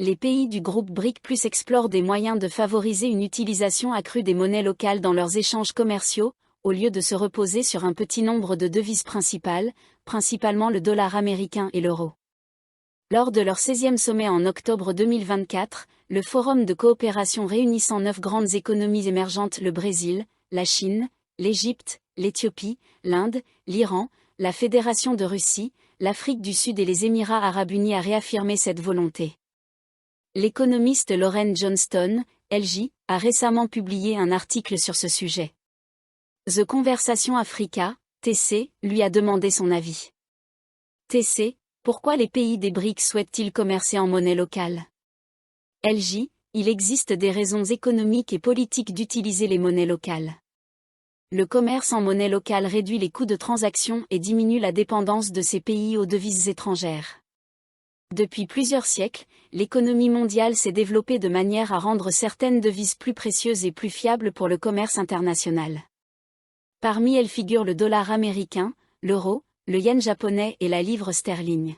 Les pays du groupe BRIC+ explorent des moyens de favoriser une utilisation accrue des monnaies locales dans leurs échanges commerciaux, au lieu de se reposer sur un petit nombre de devises principales, principalement le dollar américain et l'euro. Lors de leur 16e sommet en octobre 2024, le Forum de coopération réunissant 9 grandes économies émergentes, le Brésil, la Chine, l'Égypte, l'Éthiopie, l'Inde, l'Iran, la Fédération de Russie, l'Afrique du Sud et les Émirats arabes unis, a réaffirmé cette volonté. L'économiste Lauren Johnston, LJ, a récemment publié un article sur ce sujet. The Conversation Africa, TC, lui a demandé son avis. TC, pourquoi les pays des BRICS souhaitent-ils commercer en monnaie locale? LJ, il existe des raisons économiques et politiques d'utiliser les monnaies locales. Le commerce en monnaie locale réduit les coûts de transaction et diminue la dépendance de ces pays aux devises étrangères. Depuis plusieurs siècles, l'économie mondiale s'est développée de manière à rendre certaines devises plus précieuses et plus fiables pour le commerce international. Parmi elles figurent le dollar américain, l'euro, le yen japonais et la livre sterling.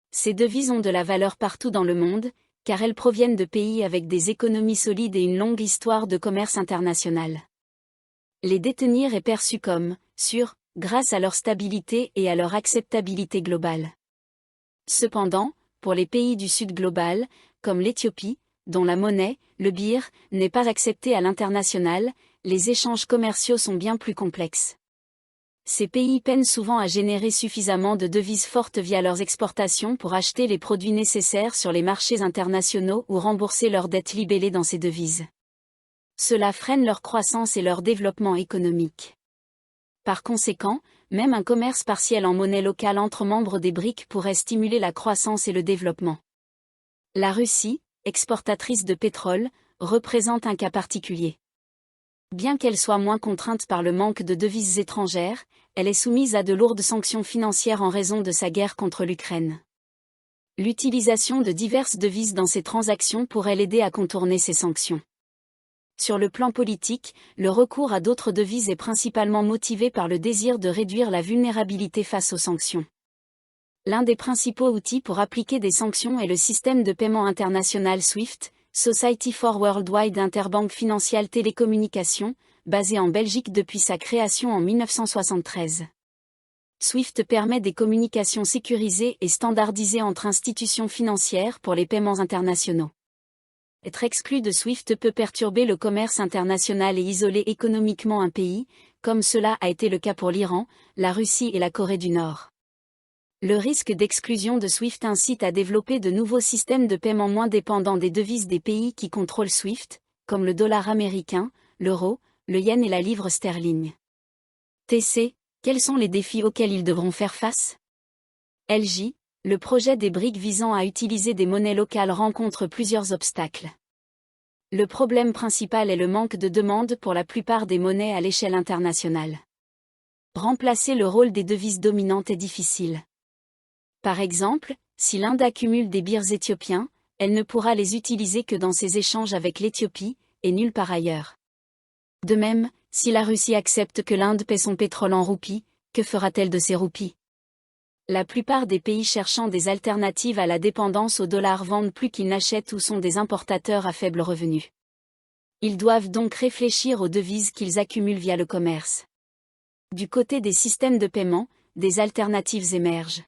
Ces devises ont de la valeur partout dans le monde, car elles proviennent de pays avec des économies solides et une longue histoire de commerce international. Les détenir est perçu comme sûr, grâce à leur stabilité et à leur acceptabilité globale. Cependant, pour les pays du Sud global, comme l'Éthiopie, dont la monnaie, le birr, n'est pas acceptée à l'international, les échanges commerciaux sont bien plus complexes. Ces pays peinent souvent à générer suffisamment de devises fortes via leurs exportations pour acheter les produits nécessaires sur les marchés internationaux ou rembourser leurs dettes libellées dans ces devises. Cela freine leur croissance et leur développement économique. Par conséquent, même un commerce partiel en monnaie locale entre membres des BRICS pourrait stimuler la croissance et le développement. La Russie, exportatrice de pétrole, représente un cas particulier. Bien qu'elle soit moins contrainte par le manque de devises étrangères, elle est soumise à de lourdes sanctions financières en raison de sa guerre contre l'Ukraine. L'utilisation de diverses devises dans ces transactions pourrait l'aider à contourner ces sanctions. Sur le plan politique, le recours à d'autres devises est principalement motivé par le désir de réduire la vulnérabilité face aux sanctions. L'un des principaux outils pour appliquer des sanctions est le système de paiement international SWIFT, Society for Worldwide Interbank Financial Télécommunications, basé en Belgique depuis sa création en 1973. SWIFT permet des communications sécurisées et standardisées entre institutions financières pour les paiements internationaux. Être exclu de SWIFT peut perturber le commerce international et isoler économiquement un pays, comme cela a été le cas pour l'Iran, la Russie et la Corée du Nord. Le risque d'exclusion de SWIFT incite à développer de nouveaux systèmes de paiement moins dépendants des devises des pays qui contrôlent SWIFT, comme le dollar américain, l'euro, le yen et la livre sterling. TC, quels sont les défis auxquels ils devront faire face? LJ, le projet des BRICS visant à utiliser des monnaies locales rencontre plusieurs obstacles. Le problème principal est le manque de demande pour la plupart des monnaies à l'échelle internationale. Remplacer le rôle des devises dominantes est difficile. Par exemple, si l'Inde accumule des birrs éthiopiens, elle ne pourra les utiliser que dans ses échanges avec l'Éthiopie, et nulle part ailleurs. De même, si la Russie accepte que l'Inde paie son pétrole en roupies, que fera-t-elle de ces roupies? La plupart des pays cherchant des alternatives à la dépendance au dollar vendent plus qu'ils n'achètent ou sont des importateurs à faible revenu. Ils doivent donc réfléchir aux devises qu'ils accumulent via le commerce. Du côté des systèmes de paiement, des alternatives émergent.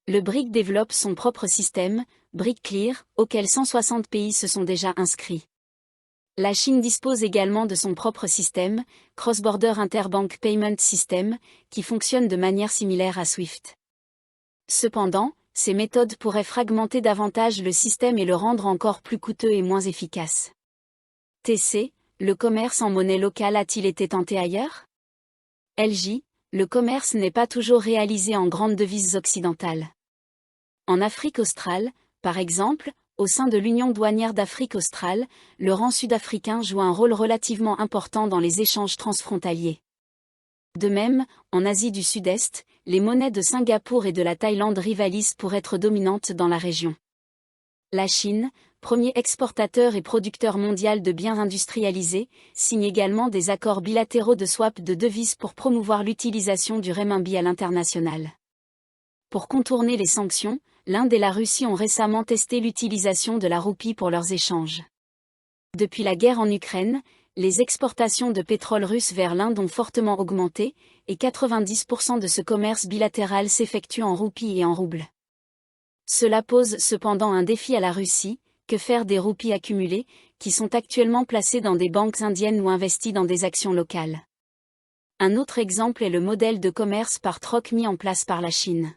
Le BRIC développe son propre système, BRIClear, auquel 160 pays se sont déjà inscrits. La Chine dispose également de son propre système, Cross-Border Interbank Payment System, qui fonctionne de manière similaire à SWIFT. Cependant, ces méthodes pourraient fragmenter davantage le système et le rendre encore plus coûteux et moins efficace. TC, le commerce en monnaie locale a-t-il été tenté ailleurs? LJ, le commerce n'est pas toujours réalisé en grandes devises occidentales. En Afrique australe, par exemple, au sein de l'Union douanière d'Afrique australe, le rang sud-africain joue un rôle relativement important dans les échanges transfrontaliers. De même, en Asie du Sud-Est, les monnaies de Singapour et de la Thaïlande rivalisent pour être dominantes dans la région. La Chine, premier exportateur et producteur mondial de biens industrialisés, signe également des accords bilatéraux de swap de devises pour promouvoir l'utilisation du renminbi à l'international. Pour contourner les sanctions, l'Inde et la Russie ont récemment testé l'utilisation de la roupie pour leurs échanges. Depuis la guerre en Ukraine, les exportations de pétrole russe vers l'Inde ont fortement augmenté, et 90% de ce commerce bilatéral s'effectue en roupies et en roubles. Cela pose cependant un défi à la Russie: que faire des roupies accumulées, qui sont actuellement placées dans des banques indiennes ou investies dans des actions locales? Un autre exemple est le modèle de commerce par troc mis en place par la Chine.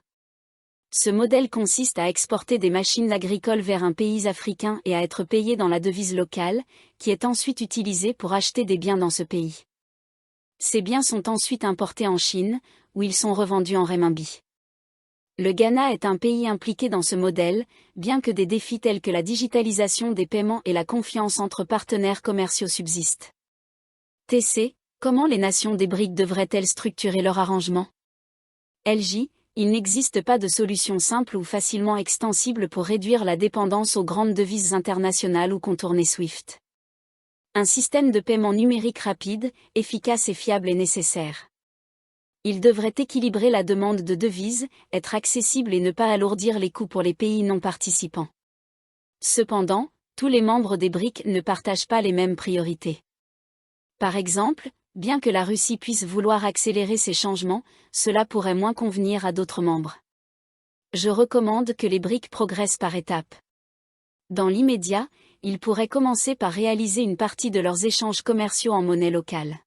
Ce modèle consiste à exporter des machines agricoles vers un pays africain et à être payé dans la devise locale, qui est ensuite utilisée pour acheter des biens dans ce pays. Ces biens sont ensuite importés en Chine, où ils sont revendus en renminbi. Le Ghana est un pays impliqué dans ce modèle, bien que des défis tels que la digitalisation des paiements et la confiance entre partenaires commerciaux subsistent. TC, comment les nations des BRIC devraient-elles structurer leur arrangement? LJ, il n'existe pas de solution simple ou facilement extensible pour réduire la dépendance aux grandes devises internationales ou contourner SWIFT. Un système de paiement numérique rapide, efficace et fiable est nécessaire. Il devrait équilibrer la demande de devises, être accessible et ne pas alourdir les coûts pour les pays non participants. Cependant, tous les membres des BRIC ne partagent pas les mêmes priorités. Par exemple, bien que la Russie puisse vouloir accélérer ces changements, cela pourrait moins convenir à d'autres membres. Je recommande que les BRIC progressent par étapes. Dans l'immédiat, ils pourraient commencer par réaliser une partie de leurs échanges commerciaux en monnaie locale.